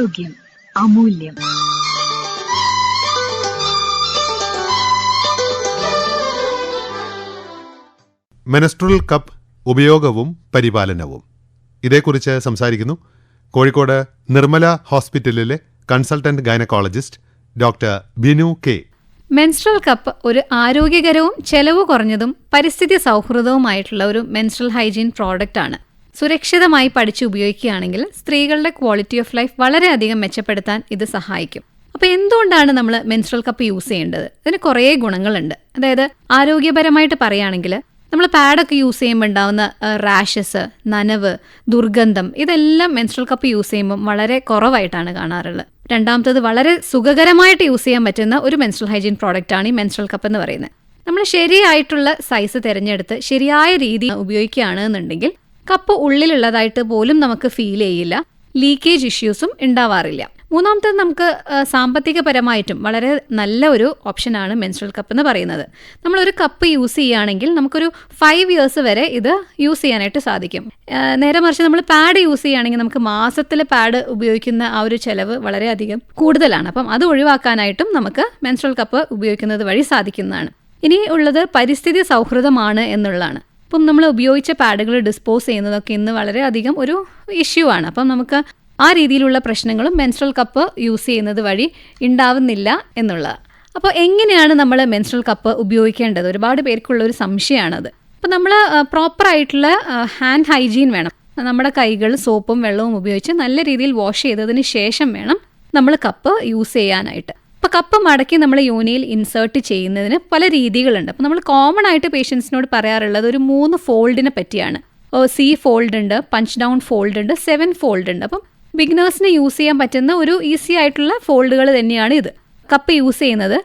ആരോഗ്യം അമൂല്യം. Menstrual cup ഉപയോഗവും പരിപാലനവും, ഇതേക്കുറിച്ച് സംസാരിക്കുന്നു കോഴിക്കോട് നിർമ്മല ഹോസ്പിറ്റലിലെ consultant gynaecologist doctor Binu K. Menstrual cup ഒരു ആരോഗ്യകരവും ചെലവ് കുറഞ്ഞതും പരിസ്ഥിതി സൗഹൃദവുമായിട്ടുള്ള ഒരു മെൻസ്ട്രൽ ഹൈജീൻ പ്രോഡക്റ്റ് ആണ്. സുരക്ഷിതമായി പഠിച്ച് ഉപയോഗിക്കുകയാണെങ്കിൽ സ്ത്രീകളുടെ ക്വാളിറ്റി ഓഫ് ലൈഫ് വളരെയധികം മെച്ചപ്പെടുത്താൻ ഇത് സഹായിക്കും. അപ്പോൾ എന്തുകൊണ്ടാണ് നമ്മൾ മെൻസ്ട്രൽ കപ്പ് യൂസ് ചെയ്യേണ്ടത്? ഇതിന് കുറേ ഗുണങ്ങളുണ്ട്. അതായത് ആരോഗ്യപരമായിട്ട് പറയുകയാണെങ്കിൽ നമ്മൾ പാഡൊക്കെ യൂസ് ചെയ്യുമ്പോൾ ഉണ്ടാകുന്ന റാഷസ്, നനവ്, ദുർഗന്ധം, ഇതെല്ലാം മെൻസ്ട്രൽ കപ്പ് യൂസ് ചെയ്യുമ്പം വളരെ കുറവായിട്ടാണ് കാണാറുള്ളത്. രണ്ടാമത്തത്, വളരെ സുഖകരമായിട്ട് യൂസ് ചെയ്യാൻ പറ്റുന്ന ഒരു മെൻസ്ട്രൽ ഹൈജീൻ പ്രോഡക്റ്റാണ് ഈ മെൻസ്ട്രൽ കപ്പ് എന്ന് പറയുന്നത്. നമ്മൾ ശരിയായിട്ടുള്ള സൈസ് തിരഞ്ഞെടുത്ത് ശരിയായ രീതി ഉപയോഗിക്കുകയാണ് എന്നുണ്ടെങ്കിൽ കപ്പ് ഉള്ളിലുള്ളതായിട്ട് പോലും നമുക്ക് ഫീൽ ചെയ്യില്ല, ലീക്കേജ് ഇഷ്യൂസും ഉണ്ടാവാറില്ല. മൂന്നാമത്തത്, നമുക്ക് സാമ്പത്തികപരമായിട്ടും വളരെ നല്ല ഒരു ഓപ്ഷനാണ് മെൻസ്ട്രൽ കപ്പ് എന്ന് പറയുന്നത്. നമ്മളൊരു കപ്പ് യൂസ് ചെയ്യുകയാണെങ്കിൽ നമുക്കൊരു 5 years വരെ ഇത് യൂസ് ചെയ്യാനായിട്ട് സാധിക്കും. നേരെ മറിച്ച് നമ്മൾ പാഡ് യൂസ് ചെയ്യുകയാണെങ്കിൽ നമുക്ക് മാസത്തിൽ പാഡ് ഉപയോഗിക്കുന്ന ആ ഒരു ചിലവ് വളരെയധികം കൂടുതലാണ്. അപ്പം അത് ഒഴിവാക്കാനായിട്ടും നമുക്ക് മെൻസ്ട്രൽ കപ്പ് ഉപയോഗിക്കുന്നത് വഴി സാധിക്കുന്നതാണ്. ഇനി ഉള്ളത് പരിസ്ഥിതി സൗഹൃദമാണ് എന്നുള്ളതാണ്. അപ്പം നമ്മൾ ഉപയോഗിച്ച പാഡുകൾ ഡിസ്പോസ് ചെയ്യുന്നതൊക്കെ ഇന്ന് വളരെയധികം ഒരു ഇഷ്യൂ ആണ്. അപ്പം നമുക്ക് ആ രീതിയിലുള്ള പ്രശ്നങ്ങളും മെൻസ്ട്രൽ കപ്പ് യൂസ് ചെയ്യുന്നത് വഴി ഉണ്ടാവുന്നില്ല എന്നുള്ളതാണ്. അപ്പോൾ എങ്ങനെയാണ് നമ്മൾ മെൻസ്ട്രൽ കപ്പ് ഉപയോഗിക്കേണ്ടത്? ഒരുപാട് പേർക്കുള്ള ഒരു സംശയമാണത്. അപ്പോൾ നമ്മൾ പ്രോപ്പറായിട്ടുള്ള ഹാൻഡ് ഹൈജീൻ വേണം. നമ്മുടെ കൈകൾ സോപ്പും വെള്ളവും ഉപയോഗിച്ച് നല്ല രീതിയിൽ വാഷ് ചെയ്തതിന് ശേഷം വേണം നമ്മൾ കപ്പ് യൂസ് ചെയ്യാനായിട്ട്. അപ്പോൾ കപ്പ് മടക്കി നമ്മൾ യോനിയിൽ ഇൻസേർട്ട് ചെയ്യുന്നതിന് പല രീതികളുണ്ട്. അപ്പോൾ നമ്മൾ കോമൺ ആയിട്ട് പേഷ്യൻസിനോട് പറയാറുള്ളത് ഒരു 3 ഫോൾഡിനെ പറ്റിയാണ്. C ഫോൾഡ് ഉണ്ട്, പഞ്ച് ഡൗൺ ഫോൾഡ് ഉണ്ട്, 7 ഫോൾഡ് ഉണ്ട്. അപ്പം ബിഗിനേഴ്സിന് യൂസ് ചെയ്യാൻ പറ്റുന്ന ഒരു ഈസി ആയിട്ടുള്ള ഫോൾഡുകൾ തന്നെയാണ് ഇത്. കപ്പ് യൂസ് ചെയ്യുന്നത്,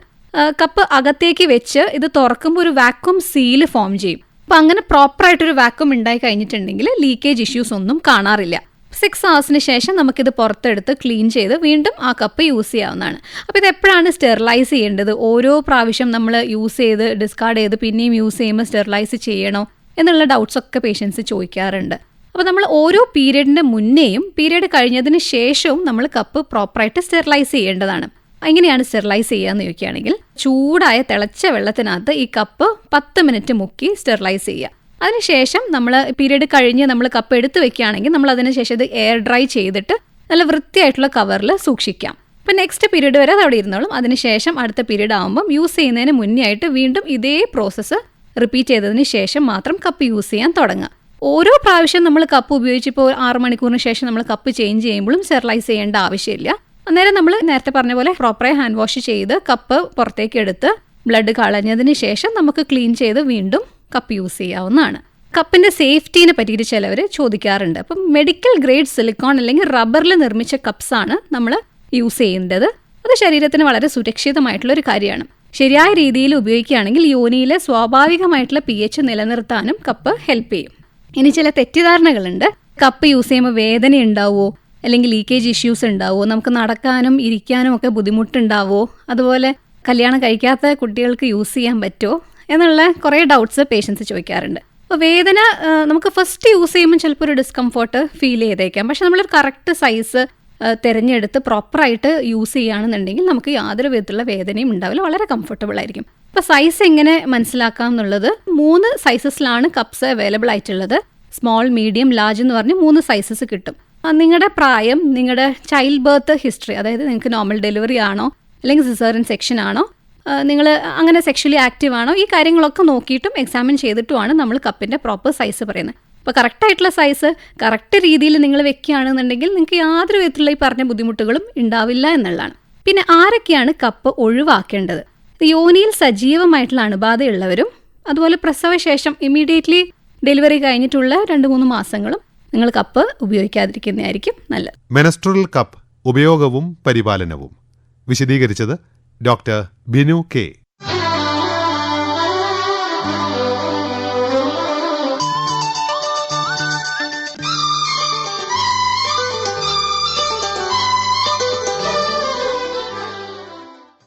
കപ്പ് അകത്തേക്ക് വെച്ച് ഇത് തുറക്കുമ്പോൾ ഒരു വാക്വം സീല് ഫോം ചെയ്യും. അപ്പം അങ്ങനെ പ്രോപ്പറായിട്ടൊരു വാക്വം ഉണ്ടായി കഴിഞ്ഞിട്ടുണ്ടെങ്കിൽ ലീക്കേജ് ഇഷ്യൂസ് ഒന്നും കാണാറില്ല. 6 hours ശേഷം നമുക്കിത് പുറത്തെടുത്ത് ക്ലീൻ ചെയ്ത് വീണ്ടും ആ കപ്പ് യൂസ് ചെയ്യാവുന്നതാണ്. അപ്പോൾ ഇത് എപ്പോഴാണ് സ്റ്റെറിലൈസ് ചെയ്യേണ്ടത്? ഓരോ പ്രാവശ്യം നമ്മൾ യൂസ് ചെയ്ത് ഡിസ്കാർഡ് ചെയ്ത് പിന്നെയും യൂസ് ചെയ്യുമ്പോൾ സ്റ്റെറിലൈസ് ചെയ്യണോ എന്നുള്ള ഡൗട്ട്സ് ഒക്കെ പേഷ്യൻസ് ചോദിക്കാറുണ്ട്. അപ്പോൾ നമ്മൾ ഓരോ പീരീഡിൻ്റെ മുന്നേയും പീരീഡ് കഴിഞ്ഞതിന് ശേഷവും നമ്മൾ കപ്പ് പ്രോപ്പറായിട്ട് സ്റ്റെറിലൈസ് ചെയ്യേണ്ടതാണ്. എങ്ങനെയാണ് സ്റ്റെറിലൈസ് ചെയ്യുകയെന്ന് ചോദിക്കുകയാണെങ്കിൽ, ചൂടായ തിളച്ച വെള്ളത്തിനകത്ത് ഈ കപ്പ് 10 minute മുക്കി സ്റ്റെറിലൈസ് ചെയ്യുക. അതിനുശേഷം നമ്മൾ പീരീഡ് കഴിഞ്ഞ് നമ്മൾ കപ്പ് എടുത്ത് വെക്കുകയാണെങ്കിൽ നമ്മൾ അതിനുശേഷം ഇത് എയർ ഡ്രൈ ചെയ്തിട്ട് നല്ല വൃത്തിയായിട്ടുള്ള കവറിൽ സൂക്ഷിക്കാം. അപ്പം നെക്സ്റ്റ് പീരീഡ് വരെ അത് അവിടെ ഇരുന്നോളും. അതിനുശേഷം അടുത്ത പീരീഡ് ആകുമ്പം യൂസ് ചെയ്യുന്നതിന് മുന്നേ ആയിട്ട് വീണ്ടും ഇതേ പ്രോസസ്സ് റിപ്പീറ്റ് ചെയ്തതിന് ശേഷം മാത്രം കപ്പ് യൂസ് ചെയ്യാൻ തുടങ്ങുക. ഓരോ പ്രാവശ്യം നമ്മൾ കപ്പ് ഉപയോഗിച്ചിപ്പോൾ 6 മണിക്കൂറിന് ശേഷം നമ്മൾ കപ്പ് ചേഞ്ച് ചെയ്യുമ്പോഴും സ്റ്റെറിലൈസ് ചെയ്യേണ്ട ആവശ്യമില്ല. അന്നേരം നമ്മൾ നേരത്തെ പറഞ്ഞ പോലെ പ്രോപ്പറായി ഹാൻഡ് വാഷ് ചെയ്ത് കപ്പ് പുറത്തേക്ക് എടുത്ത് ബ്ലഡ് കളഞ്ഞതിന് ശേഷം നമുക്ക് ക്ലീൻ ചെയ്ത് വീണ്ടും കപ്പ് യൂസ് ചെയ്യാവുന്നതാണ്. കപ്പിൻ്റെ സേഫ്റ്റീനെ പറ്റിയിട്ട് ചിലവർ ചോദിക്കാറുണ്ട്. അപ്പം മെഡിക്കൽ ഗ്രേഡ് സിലിക്കോൺ അല്ലെങ്കിൽ റബ്ബറിൽ നിർമ്മിച്ച കപ്സാണ് നമ്മൾ യൂസ് ചെയ്യേണ്ടത്. അത് ശരീരത്തിന് വളരെ സുരക്ഷിതമായിട്ടുള്ളൊരു കാര്യമാണ്. ശരിയായ രീതിയിൽ ഉപയോഗിക്കുകയാണെങ്കിൽ യോനിയിലെ സ്വാഭാവികമായിട്ടുള്ള pH നിലനിർത്താനും കപ്പ് ഹെൽപ്പ് ചെയ്യും. ഇനി ചില തെറ്റിദ്ധാരണകളുണ്ട്. കപ്പ് യൂസ് ചെയ്യുമ്പോൾ വേദന ഉണ്ടാവുമോ, അല്ലെങ്കിൽ ലീക്കേജ് ഇഷ്യൂസ് ഉണ്ടാവുമോ, നമുക്ക് നടക്കാനും ഇരിക്കാനും ഒക്കെ ബുദ്ധിമുട്ടുണ്ടാവുമോ, അതുപോലെ കല്യാണം കഴിക്കാത്ത കുട്ടികൾക്ക് യൂസ് ചെയ്യാൻ പറ്റുമോ എന്നുള്ള കുറേ ഡൗട്ട്സ് പേഷ്യൻസ് ചോദിക്കാറുണ്ട്. അപ്പോൾ വേദന നമുക്ക് ഫസ്റ്റ് യൂസ് ചെയ്യുമ്പോൾ ചിലപ്പോൾ ഒരു ഡിസ്കംഫോർട്ട് ഫീൽ ചെയ്തേക്കാം. പക്ഷെ നമ്മളൊരു കറക്റ്റ് സൈസ് തിരഞ്ഞെടുത്ത് പ്രോപ്പറായിട്ട് യൂസ് ചെയ്യുകയാണെന്നുണ്ടെങ്കിൽ നമുക്ക് യാതൊരു വിധത്തിലുള്ള വേദനയും ഉണ്ടാവില്ല, വളരെ കംഫർട്ടബിൾ ആയിരിക്കും. അപ്പോൾ സൈസ് എങ്ങനെ മനസ്സിലാക്കാം എന്നുള്ളത്, 3 സൈസസിലാണ് കപ്സ് അവൈലബിൾ ആയിട്ടുള്ളത്. സ്മോൾ, മീഡിയം, ലാർജ് എന്ന് പറഞ്ഞ് 3 സൈസസ് കിട്ടും. നിങ്ങളുടെ പ്രായം, നിങ്ങളുടെ ചൈൽഡ് ബർത്ത് ഹിസ്റ്ററി, അതായത് നിങ്ങൾക്ക് നോർമൽ ഡെലിവറി ആണോ അല്ലെങ്കിൽ സിസേറിയൻ സെക്ഷൻ ആണോ, നിങ്ങൾ അങ്ങനെ സെക്ഷലി ആക്റ്റീവ് ആണോ, ഈ കാര്യങ്ങളൊക്കെ നോക്കിയിട്ടും എക്സാമിൻ ചെയ്തിട്ടുമാണ് നമ്മൾ കപ്പിൻ്റെ പ്രോപ്പർ സൈസ് പറയുന്നത്. അപ്പോൾ കറക്റ്റായിട്ടുള്ള സൈസ് കറക്റ്റ് രീതിയിൽ നിങ്ങൾ വെക്കുകയാണെന്നുണ്ടെങ്കിൽ നിങ്ങൾക്ക് യാതൊരു വിധത്തിലുള്ള ഈ പറഞ്ഞ ബുദ്ധിമുട്ടുകളും ഉണ്ടാവില്ല എന്നുള്ളതാണ്. പിന്നെ ആരൊക്കെയാണ് കപ്പ് ഒഴിവാക്കേണ്ടത്? യോനിയിൽ സജീവമായിട്ടുള്ള അണുബാധയുള്ളവരും അതുപോലെ പ്രസവശേഷം ഇമ്മീഡിയറ്റ്ലി ഡെലിവറി കഴിഞ്ഞിട്ടുള്ള 2-3 മാസങ്ങളും നിങ്ങൾ കപ്പ് ഉപയോഗിക്കാതിരിക്കുന്നതായിരിക്കും നല്ലത്. മെനസ്ട്രൽ കപ്പ് ഉപയോഗവും പരിപാലനവും വിശദീകരിച്ചത് ഡോക്ടർ ബിനു കെ.